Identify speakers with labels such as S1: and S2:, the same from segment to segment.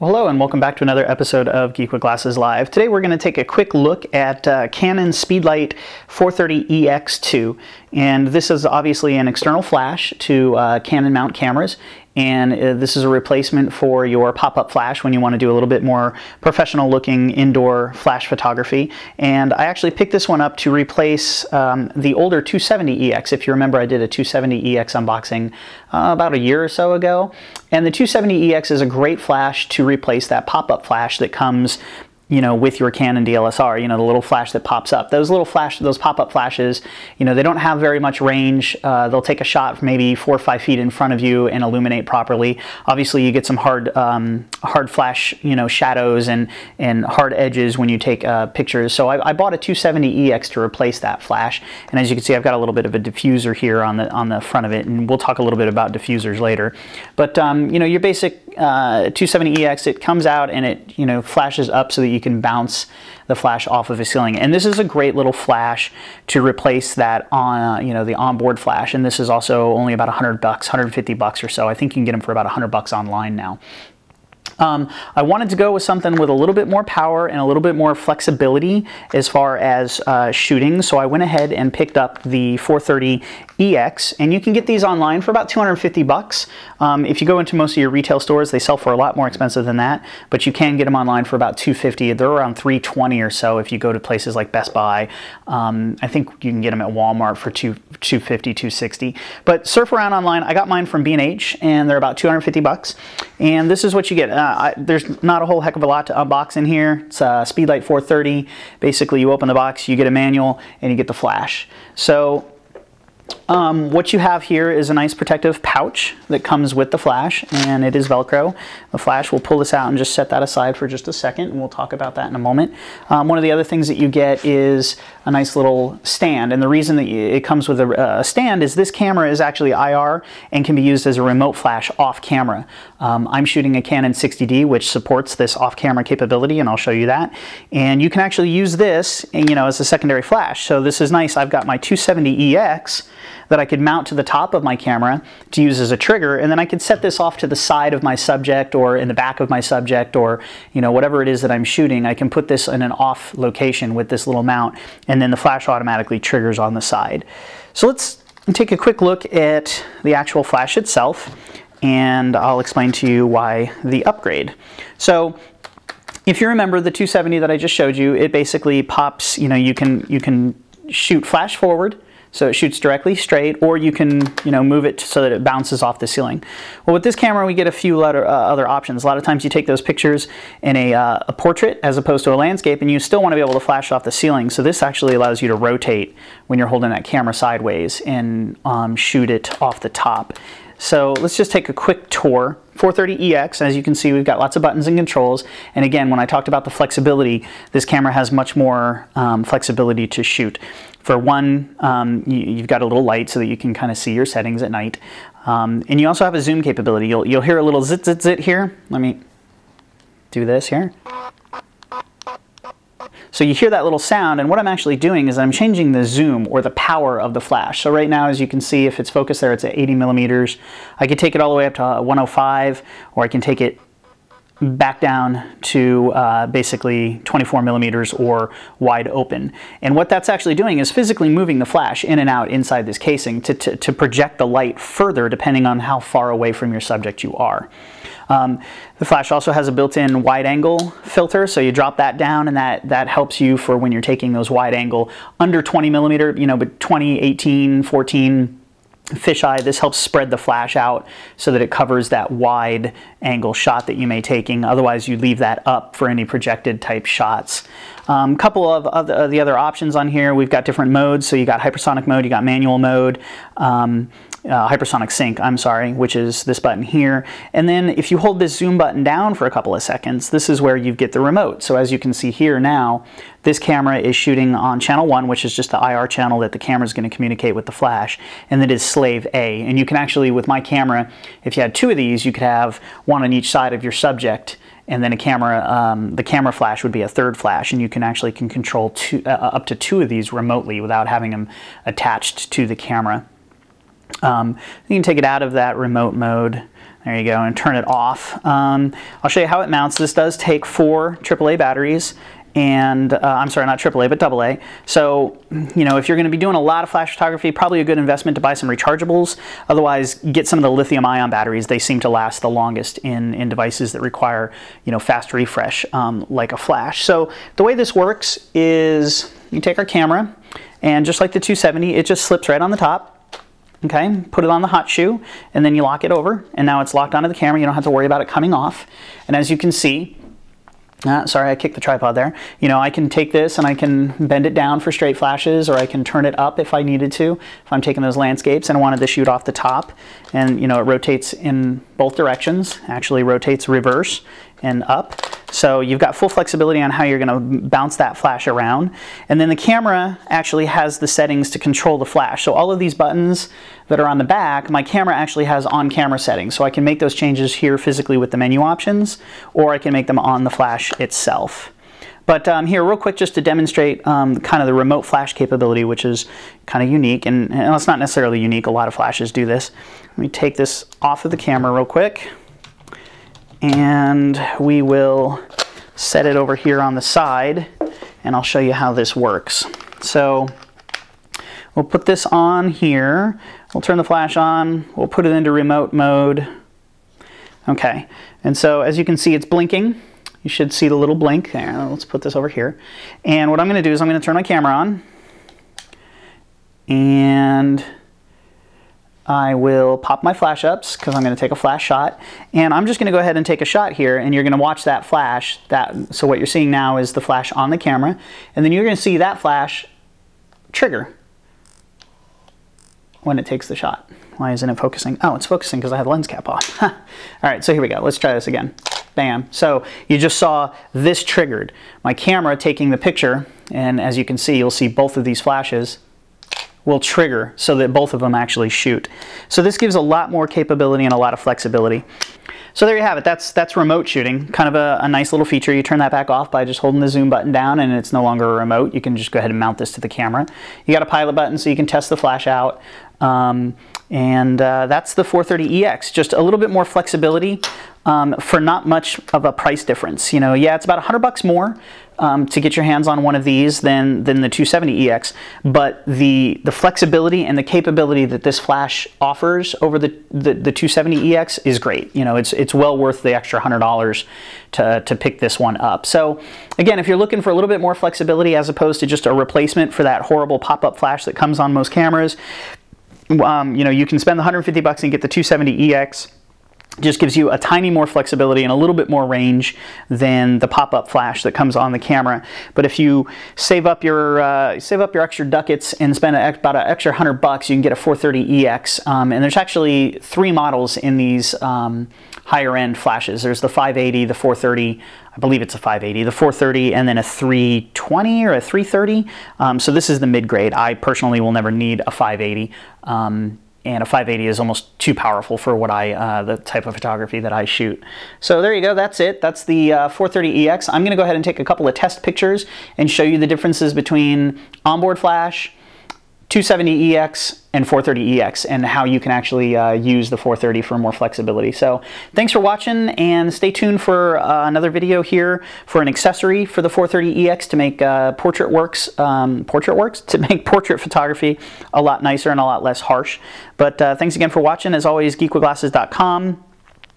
S1: Well, hello and welcome back to another episode of Geek with Glasses Live. Today we're going to take a quick look at Canon Speedlite 430EX2, and this is obviously an external flash to Canon mount cameras, and this is a replacement for your pop-up flash when you want to do a little bit more professional looking indoor flash photography. And I actually picked this one up to replace the older 270EX. If you remember, I did a 270EX unboxing about a year or so ago, and the 270EX is a great flash to replace that pop-up flash that comes with your Canon DSLR, the little flash that pops up. Those pop-up flashes, they don't have very much range. They'll take a shot from maybe 4 or 5 feet in front of you and illuminate properly. Obviously, you get some hard flash, shadows and hard edges when you take pictures. So I bought a 270EX to replace that flash. And as you can see, I've got a little bit of a diffuser here on the front of it, and we'll talk a little bit about diffusers later. But your basic 270EX, it comes out and it flashes up so that you can bounce the flash off of a ceiling. And this is a great little flash to replace that on the onboard flash. And this is also only about $100, $150 or so. I think you can get them for about $100 online now. I wanted to go with something with a little bit more power and a little bit more flexibility as far as shooting, so I went ahead and picked up the 430EX, and you can get these online for about $250. If you go into most of your retail stores, they sell for a lot more expensive than that, but you can get them online for about $250. They're around $320 or so if you go to places like Best Buy. I think you can get them at Walmart for $250, $260. But surf around online. I got mine from B&H, and they're about $250. And this is what you get. There's not a whole heck of a lot to unbox in here. It's a Speedlite 430. Basically, you open the box, you get a manual, and you get the flash. So what you have here is a nice protective pouch that comes with the flash, and it is Velcro. The flash, we'll pull this out and just set that aside for just a second, and we'll talk about that in a moment. One of the other things that you get is a nice little stand, and the reason that it comes with a stand is this camera is actually IR and can be used as a remote flash off camera. I'm shooting a Canon 60D, which supports this off-camera capability, and I'll show you that. And you can actually use this, as a secondary flash. So this is nice. I've got my 270EX that I could mount to the top of my camera to use as a trigger, and then I could set this off to the side of my subject or in the back of my subject, or whatever it is that I'm shooting. I can put this in an off location with this little mount, and then the flash automatically triggers on the side. So let's take a quick look at the actual flash itself, and I'll explain to you why the upgrade. So if you remember the 270 that I just showed you, it basically pops, you can shoot flash forward, so it shoots directly straight, or you can move it so that it bounces off the ceiling. Well, with this camera we get a few other options. A lot of times you take those pictures in a portrait as opposed to a landscape, and you still want to be able to flash off the ceiling. So this actually allows you to rotate when you're holding that camera sideways and shoot it off the top. So let's just take a quick tour. 430EX, as you can see, we've got lots of buttons and controls. And again, when I talked about the flexibility, this camera has much more flexibility to shoot. For one, you've got a little light so that you can kind of see your settings at night. And you also have a zoom capability. You'll hear a little zit, zit, zit here. Let me do this here. So you hear that little sound, and what I'm actually doing is I'm changing the zoom or the power of the flash. So right now, as you can see, if it's focused there, it's at 80 millimeters. I could take it all the way up to 105, or I can take it back down to basically 24 millimeters or wide open. And what that's actually doing is physically moving the flash in and out inside this casing to project the light further depending on how far away from your subject you are. The flash also has a built-in wide angle filter, so you drop that down, and that helps you for when you're taking those wide angle under 20 millimeter, but 20, 18, 14, fisheye. This helps spread the flash out so that it covers that wide angle shot that you may taking. Otherwise, you leave that up for any projected type shots. Couple of the other options on here, we've got different modes. So you got hypersonic mode, you got manual mode, hypersonic sync, I'm sorry, which is this button here. And then if you hold this zoom button down for a couple of seconds, this is where you get the remote. So as you can see here now, this camera is shooting on channel 1, which is just the IR channel that the camera is going to communicate with the flash, and that is slave A. And you can actually, with my camera, if you had 2 of these, you could have one on each side of your subject, and then a camera, the camera flash would be a third flash, and you can actually control up to 2 of these remotely without having them attached to the camera. You can take it out of that remote mode. There you go, and turn it off. I'll show you how it mounts. This does take 4 AAA batteries, and I'm sorry, not AAA, but AA. So, you know, if you're going to be doing a lot of flash photography, probably a good investment to buy some rechargeables. Otherwise, get some of the lithium-ion batteries. They seem to last the longest in devices that require, you know, fast refresh, like a flash. So the way this works is you take our camera, and just like the 270, it just slips right on the top. Okay, put it on the hot shoe, and then you lock it over, and now it's locked onto the camera. You don't have to worry about it coming off. And as you can see, sorry, I kicked the tripod there. You know, I can take this and I can bend it down for straight flashes, or I can turn it up if I needed to, if I'm taking those landscapes and I wanted to shoot off the top. And, you know, it rotates in both directions, actually rotates reverse and up. So you've got full flexibility on how you're going to bounce that flash around. And then the camera actually has the settings to control the flash. So all of these buttons that are on the back, my camera actually has on-camera settings. So I can make those changes here physically with the menu options, or I can make them on the flash itself. But here, real quick, just to demonstrate kind of the remote flash capability, which is kind of unique. And it's not necessarily unique. A lot of flashes do this. Let me take this off of the camera real quick. And we will set it over here on the side, and I'll show you how this works. So we'll put this on here. We'll turn the flash on. We'll put it into remote mode. Okay, and so as you can see, it's blinking. You should see the little blink there. Let's put this over here. And what I'm going to do is I'm going to turn my camera on, and I will pop my flash ups because I'm going to take a flash shot, and I'm just going to go ahead and take a shot here, and you're going to watch that flash. So what you're seeing now is the flash on the camera, and then you're going to see that flash trigger when it takes the shot. Why isn't it focusing? Oh, it's focusing because I have the lens cap on. All right, so here we go. Let's try this again. Bam. So you just saw this triggered. My camera taking the picture, and as you can see, you'll see both of these flashes will trigger so that both of them actually shoot. So this gives a lot more capability and a lot of flexibility. So there you have it. That's remote shooting. Kind of a nice little feature. You turn that back off by just holding the zoom button down, and it's no longer a remote. You can just go ahead and mount this to the camera. You got a pilot button so you can test the flash out. That's the 430EX. Just a little bit more flexibility for not much of a price difference. You know, yeah, it's about $100 more to get your hands on one of these than the 270EX, but the flexibility and the capability that this flash offers over the 270EX is great. You know, it's well worth the extra $100 to pick this one up. So again, if you're looking for a little bit more flexibility as opposed to just a replacement for that horrible pop-up flash that comes on most cameras, you know, you can spend the $150 and get the 270EX. Just gives you a tiny more flexibility and a little bit more range than the pop-up flash that comes on the camera. But if you save up your extra ducats and spend about an extra $100, you can get a 430EX. And there's actually 3 models in these higher end flashes. There's the 580, the 430. I believe it's a 580, the 430, and then a 320 or a 330. So this is the mid-grade. I personally will never need a 580. And a 580 is almost too powerful for what the type of photography that I shoot. So there you go, that's it. That's the 430EX. I'm gonna go ahead and take a couple of test pictures and show you the differences between onboard flash, 270EX, and 430EX, and how you can actually use the 430 for more flexibility. So thanks for watching, and stay tuned for another video here for an accessory for the 430EX to make to make portrait photography a lot nicer and a lot less harsh. But thanks again for watching. As always, geekwithglasses.com.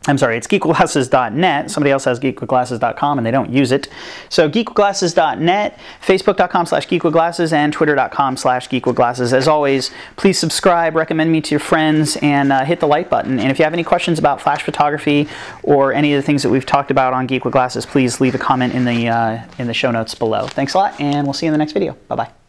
S1: I'm sorry, it's geekwithglasses.net. Somebody else has geekwithglasses.com and they don't use it. So geekwithglasses.net, facebook.com/geekwithglasses, and twitter.com/geekwithglasses. As always, please subscribe, recommend me to your friends, and hit the like button. And if you have any questions about flash photography or any of the things that we've talked about on Geek with Glasses, please leave a comment in the show notes below. Thanks a lot, and we'll see you in the next video. Bye-bye.